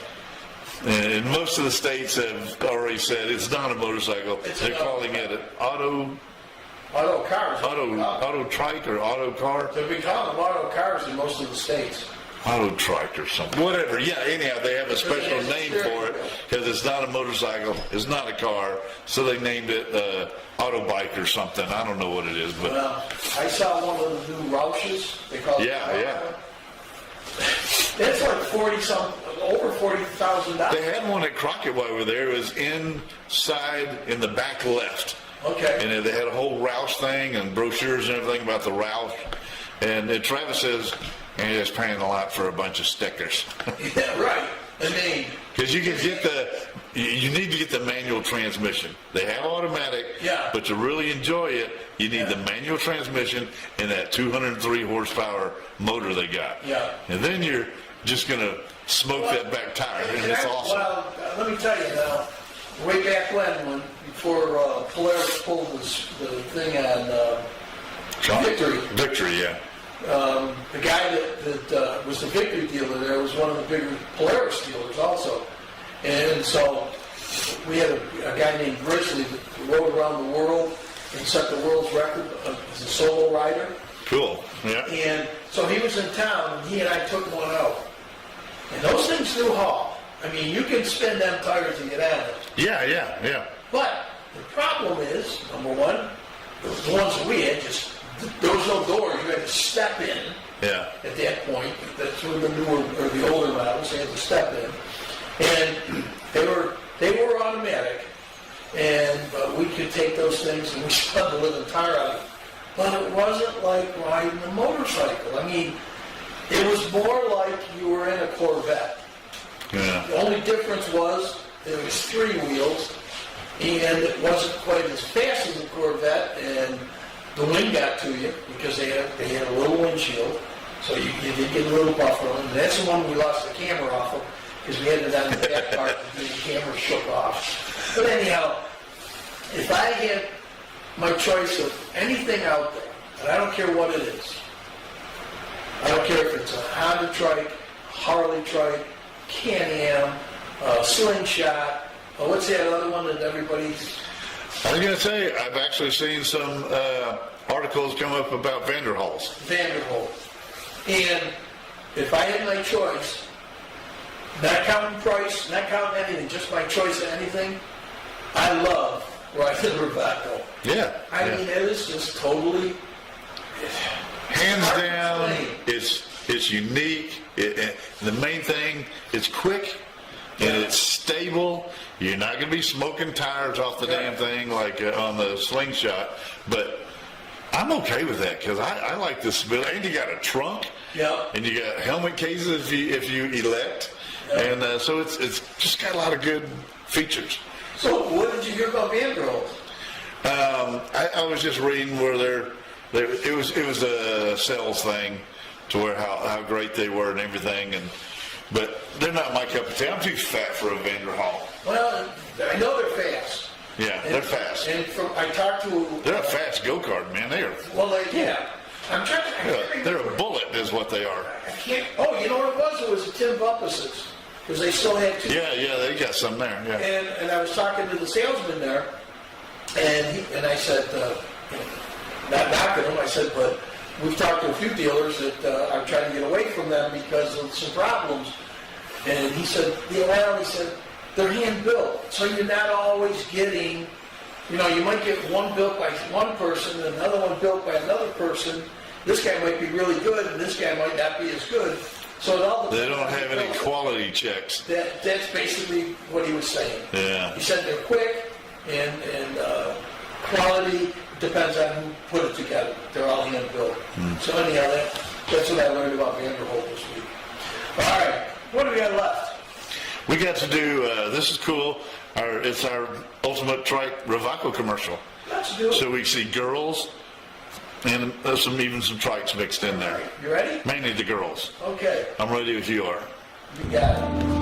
And most of the states have already said it's not a motorcycle. They're calling it an auto trike or auto car. They've been calling them auto cars in most of the states. Auto trike or something. Whatever. Yeah, anyhow, they have a special name for it because it's not a motorcycle, it's not a car, so they named it auto bike or something. I don't know what it is, but... Well, I saw one of the new Roushes. They call it Yeah. That's like over $40,000. They had one at Crockett while we were there. It was inside in the back left. Okay. And they had a whole Roush thing and brochures and everything about the Roush. And Travis says, and you're just paying a lot for a bunch of stickers. Yeah, right. I mean, because you can get you need to get the manual transmission. They have automatic, but to really enjoy it, you need the manual transmission and that 203 horsepower motor they got. Yeah. And then you're just going to smoke that back tire, and it's awesome. Well, let me tell you now, way back before Polaris pulled the thing on Victory. Yeah. The guy that was the Victory dealer there was one of the bigger Polaris dealers also. And so we had a guy named Grizzly that rode around the world and set the world's record as a solo rider. Cool, yeah. And so he was in town, and he and I took one out. And those things do haul. I mean, you can spin them tires and get out of it. Yeah. But the problem is, number one, the ones that we had there was no doors. You had to step in. Yeah. At that point, that's when the newer or the older models, they had to step in, and they were automatic, and we could take those things and we spun the living tire out of it. But it wasn't like riding a motorcycle. I mean, it was more like you were in a Corvette. Yeah. The only difference was there was 3 wheels, and it wasn't quite as fast as a Corvette, and the wind got to you because they had a little windshield, so you did get a little buffer on it. And that's the one we lost the camera off of because we had it on the back part and the camera shook off. But anyhow, if I had my choice of anything out there, and I don't care what it is, I don't care if it's a Honda trike, Harley trike, Can-Am, Slingshot, what's that other one that everybody's... I was going to say, I've actually seen some articles come up about Vanderhools. And if I had my choice, not counting price, not counting anything, just my choice of anything, I love riding the Revaco. Yeah. I mean, it is just totally... Hands down, it's unique. The main thing, it's quick and it's stable. You're not going to be smoking tires off the damn thing like on the Slingshot, but I'm okay with that because I like this stability. And you got a trunk, and you got helmet cases if you elect, and so it's just got a lot of good features. So what did you hear about Vanderhools? I was just reading where it was a sales thing to where how great they were and everything, but they're not my cup of tea. I'm too fat for a Vanderhool. Well, I know they're fast. Yeah, they're fast. And I talked to... They're a fast go-kart, man. They are. Well, I'm trying to... They're a bullet is what they are. I can't... Oh, you know what it was? It was the Tim Buppuses. Because they still had 2. Yeah, they got some there, yeah. And I was talking to the salesman there, and I said, not knocking him, I said, but we've talked to a few dealers that are trying to get away from them because of some problems. And he said, they're hand-built, so you're not always getting, you might get one built by one person and another one built by another person. This guy might be really good, and this guy might not be as good. So it all they don't have any quality checks. That's basically what he was saying. Yeah. He said they're quick, and quality depends on who put it together. They're all hand-built. So anyhow, that's what I learned about Vanderholt this week. All right, what do we got left? We got to do, this is cool, it's our Ultimate Trike Revaco commercial. Let's do it. So we see girls, and there's even some trikes mixed in there. You ready? Mainly the girls. Okay. I'm ready if you are. You got it.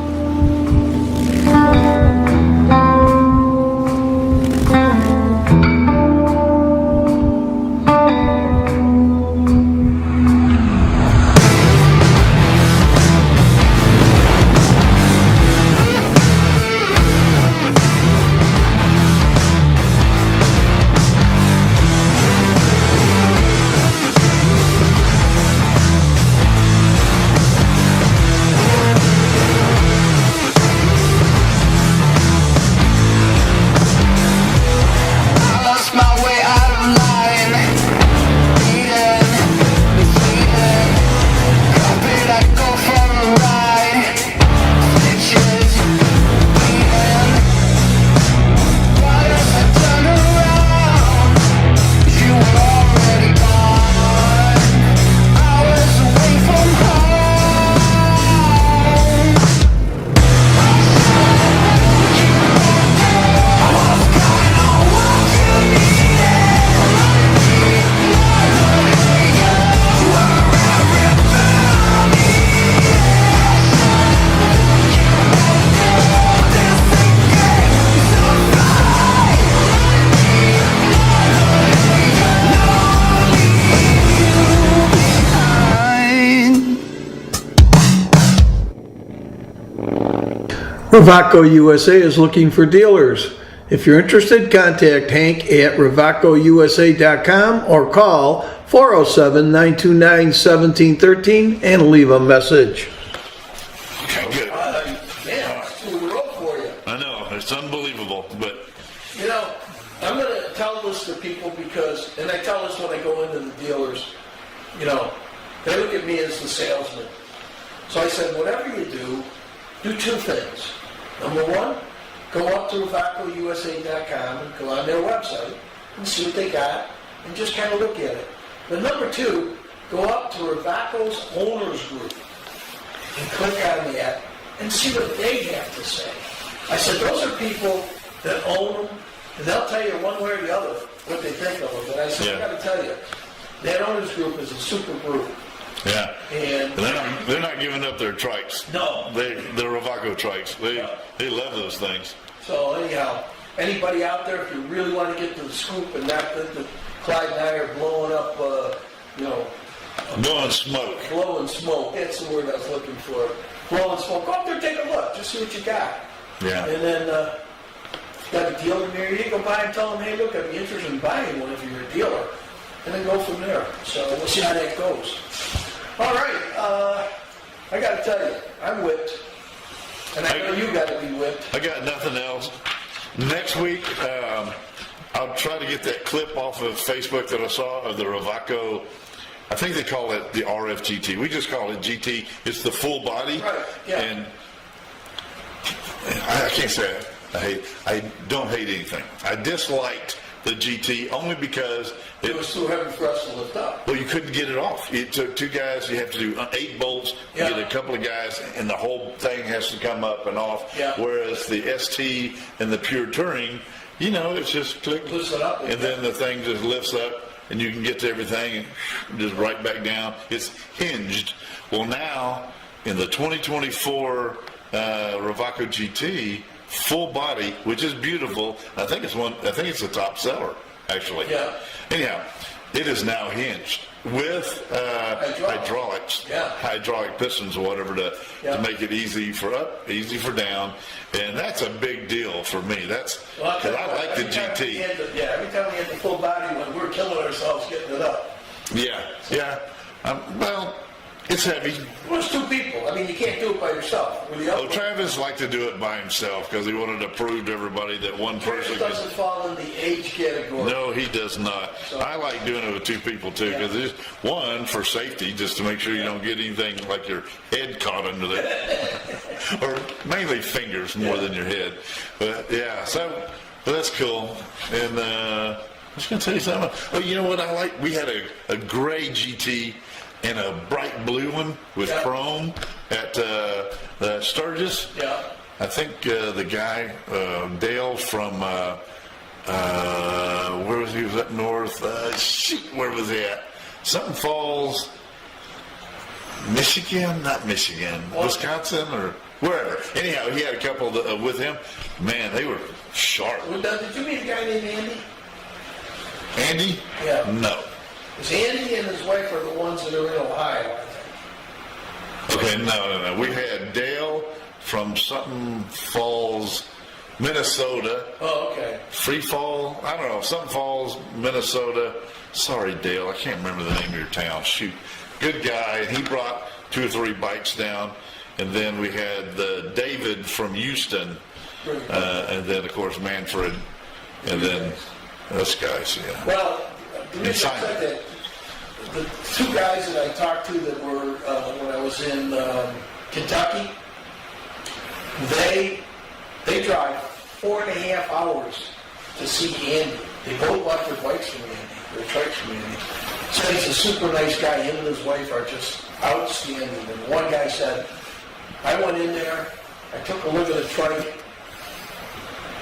Ravaco USA is looking for dealers. If you're interested, contact Hank at ravacousa.com or call 407-929-1713 and leave a message. Okay, good. Man, it's too rough for you. I know, it's unbelievable, but You know, I'm going to tell this to people because, and I tell this when I go into the dealers, you know, they look at me as the salesman. So I said, whatever you do two things. Number one, go up to ravacousa.com and go on their website and see what they got and just kind of look at it. But number two, go up to Ravaco's Owners Group and click on that and see what they have to say. I said, those are people that own them, and they'll tell you one way or the other what they think of them. But I said, I got to tell you, that Owners Group is a super group. yeah. And They're not giving up their trikes. No. They're Ravaco trikes. They love those things. so anyhow, anybody out there, if you really want to get to the scoop and not think that Clyde and I are blowing up, Blowing smoke. blowing smoke, that's the word I was looking for. Blowing smoke, go up there, take a look, just see what you got. Yeah. And then, got a dealer near you, go by and tell them, hey, look, I'd be interested in buying one if you're a dealer. And then go from there. So we'll see how that goes. All right, I got to tell you, I'm whipped. And I know you got to be whipped. I got nothing else. Next week, I'll try to get that clip off of Facebook that I saw of the Ravaco. I think they call it the RFGT. We just call it GT. It's the full body. Right, yeah. And I can't say it. I don't hate anything. I disliked the GT only because It was too heavy for us to lift up. well, you couldn't get it off. It took two guys. You have to do 8 bolts. You get a couple of guys, and the whole thing has to come up and off. Yeah. Whereas the ST and the Pure Touring, you know, it's just click, Lifts it up. and then the thing just lifts up, and you can get to everything and just right back down. It's hinged. Well, now in the 2024 Ravaco GT. Full body, which is beautiful. I think it's the top seller, actually. Yeah. Anyhow, it is now hinged with hydraulics, hydraulic pistons or whatever to make it easy for up, easy for down, and that's a big deal for me. That's because I like the GT. Every time we had the full body one, we were killing ourselves getting it up. Yeah. Well, it's heavy. Well, it's 2 people. I mean, you can't do it by yourself. Well, Travis liked to do it by himself because he wanted to prove to everybody that one person Travis doesn't fall in the age category. No, he does not. I like doing it with 2 people too because it's one for safety, just to make sure you don't get anything like your head caught under there, or mainly fingers more than your head. But yeah, but that's cool. And I was going to tell you something. Oh, you know what I like? We had a gray GT. And a bright blue one with chrome at the Sturgis. Yeah. I think the guy, Dale from, where was he? Was up north? Where was he at? Something Falls, Michigan? Not Michigan. Wisconsin or wherever. Anyhow, he had a couple with him. Man, they were sharp. Well, did you meet a guy named Andy? Andy? Yeah. No. Because Andy and his wife are the ones that are in Ohio, I think. Okay, no. We had Dale from something Falls, Minnesota. Oh, okay. Free Fall, I don't know, something Falls, Minnesota. Sorry, Dale, I can't remember the name of your town. Shoot. Good guy. He brought 2 or 3 bikes down. And then we had David from Houston. And then, of course, Manfred. And then those guys, yeah. Well, the reason I said that, the 2 guys that I talked to that were, when I was in Kentucky, they drive 4.5 hours to see Andy. They both bought their bikes from Andy, their trikes from Andy. So he's a super nice guy. Him and his wife are just outstanding. And one guy said, I went in there, I took a look at the trike,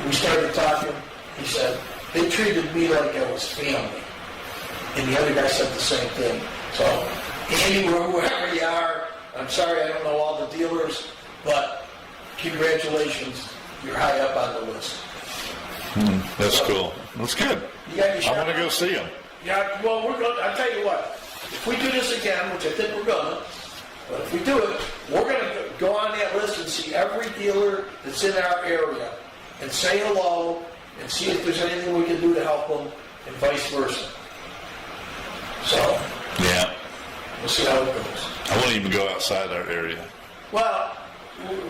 we started talking. He said, they treated me like I was family. And the other guy said the same thing. So, Andy, wherever you are, I'm sorry I don't know all the dealers, but congratulations, you're high up on the list. That's cool. That's good. You got any I want to go see him. Yeah, well, we're going to, I'll tell you what, if we do this again, which I think we're going to, But if we do it, we're going to go on that list and see every dealer that's in our area and say hello and see if there's anything we can do to help them and vice versa. So, Yeah. we'll see how it goes. I won't even go outside our area. Well,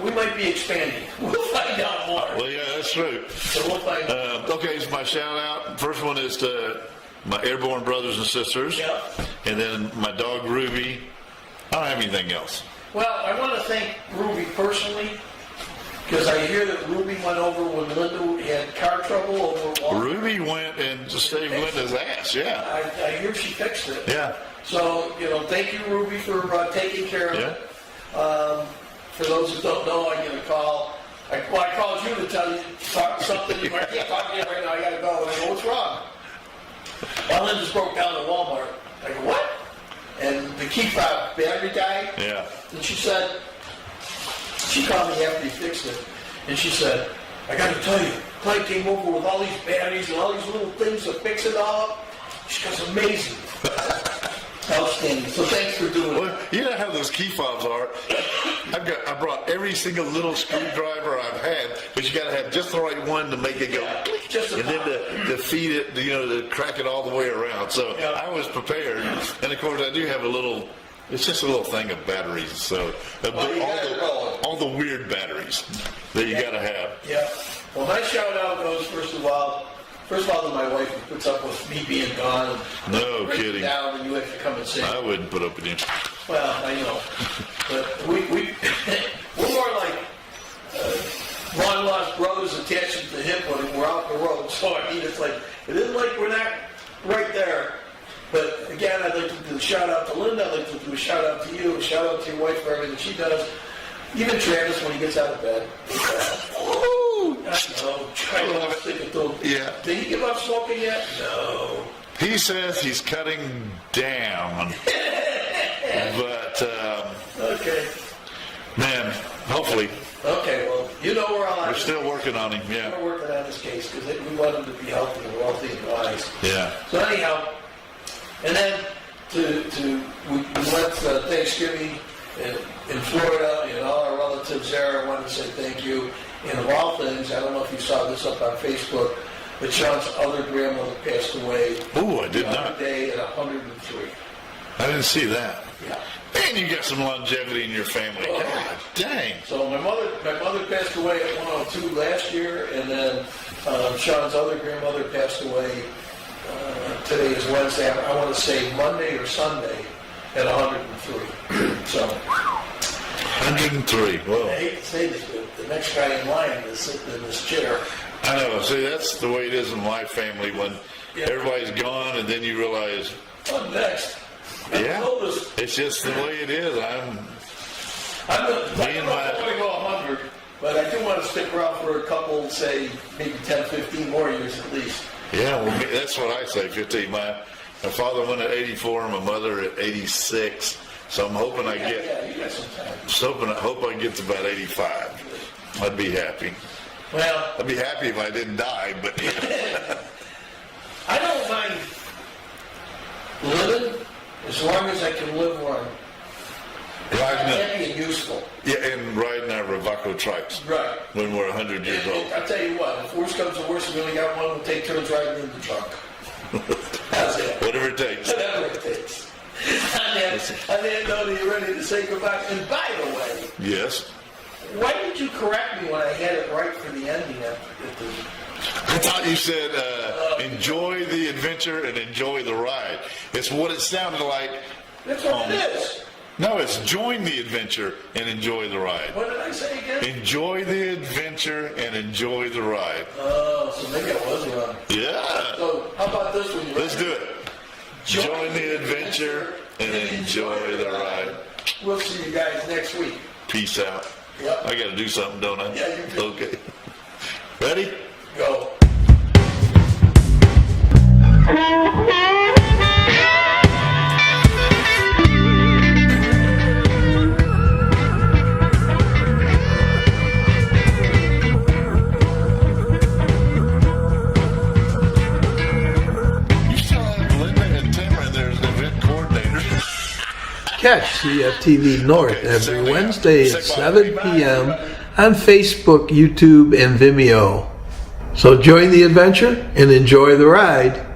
we might be expanding. We'll find out more. Well, yeah, that's true. So we'll find out. Okay, so my shout out. First one is to my airborne brothers and sisters. Yeah. And then my dog Ruby. I don't have anything else. Well, I want to thank Ruby personally, because I hear that Ruby went over when Linda had car trouble over Walmart. Ruby went and just saved Linda's ass, yeah. I hear she fixed it. Yeah. So, thank you, Ruby, for taking care of it. For those who don't know, I get a call. I called you to tell you something. I can't talk to you right now. I got to go. I go, what's wrong? Well, Linda just broke down at Walmart. I go, what? And the key fob battery died. Yeah. And she said, she called me after he fixed it. And she said, I got to tell you, Clyde came over with all these batteries and all these little things to fix it all up. She goes, amazing. Outstanding. So thanks for doing it. Well, you know how those key fobs are. I brought every single little screwdriver I've had, but you got to have just the right one to make it go click, just and then to feed it, to crack it all the way around. So Yeah. I was prepared, and of course I do have a little. It's just a little thing of batteries. So all the weird batteries that you got to have. Yeah. Well, my shout out goes first of all to my wife who puts up with me being gone. And No breaks kidding. down and you have to come and sing. I wouldn't put up with you. Well, I know. But we're more like long-lost brothers attached to the hip when we're out the road. So, I mean, it's like, it isn't like we're not right there. But, again, I'd like to do a shout-out to Linda. I'd like to do a shout-out to you, a shout-out to your wife for everything she does. Even Travis when he gets out of bed. I know. Try to stick it to him. Yeah. Did he give up smoking yet? No. He says he's cutting down, but Okay. man, hopefully Okay, well, we're all we're still working on him. Yeah. We're working on this case because we want him to be healthy and wealthy and wise. Yeah. So anyhow, and then we went to Thanksgiving in Florida and all our relatives there. I wanted to say thank you. And of all things, I don't know if you saw this up on Facebook, but Shawn's other grandmother passed away. Ooh, I did the other not. day at 103. I didn't see that. Yeah. Man, you got some longevity in your family. God dang. So my mother passed away at 102 last year, and then Shawn's other grandmother passed away. Today is Wednesday. I want to say Monday or Sunday at 103. So 103. Whoa. I hate to say this, but the next guy in line is sitting in this chair. I know. See, that's the way it is in my family when everybody's gone and then you realize, I'm next. yeah, I'm oldest. it's just the way it is. I'm not going to go 100, but I do want to stick around for a couple, say, maybe 10, 15 more years at least. Yeah, well, that's what I say, 15. My father went at 84, my mother at 86. So I'm hoping I get. Yeah, you got some time. I hope I get to about 85. I'd be happy. Well, I'd be happy if I didn't die, but I don't mind living as long as I can live long. Happy and useful. Yeah, and riding our Ravaco trikes. Right. When we're 100 years old. I'll tell you what, if worse comes to worse, we only got one, we'll take turns riding in the trunk. How's that? Whatever it takes. Whatever it takes. On that note, are you ready to say goodbye? And by the way, Yes. why did you correct me when I had it right for the ending at the... I thought you said enjoy the adventure and enjoy the ride. It's what it sounded like. That's what it is. No, it's join the adventure and enjoy the ride. What did I say again? Enjoy the adventure and enjoy the ride. Oh, so maybe I was wrong. Yeah. So how about this one? Let's do it. Join the adventure and enjoy the ride. We'll see you guys next week. Peace out. Yep. I got to do something, don't I? Yeah, you do. Okay. Ready? Go. You still have Linda and Tamara there as the event coordinators. Catch CFTV North every Wednesday at 7 p.m. on Facebook, YouTube, and Vimeo. So join the adventure and enjoy the ride.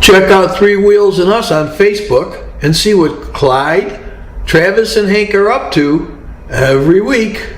Check out Three Wheels and Us on Facebook and see what Clyde, Travis, and Hank are up to every week.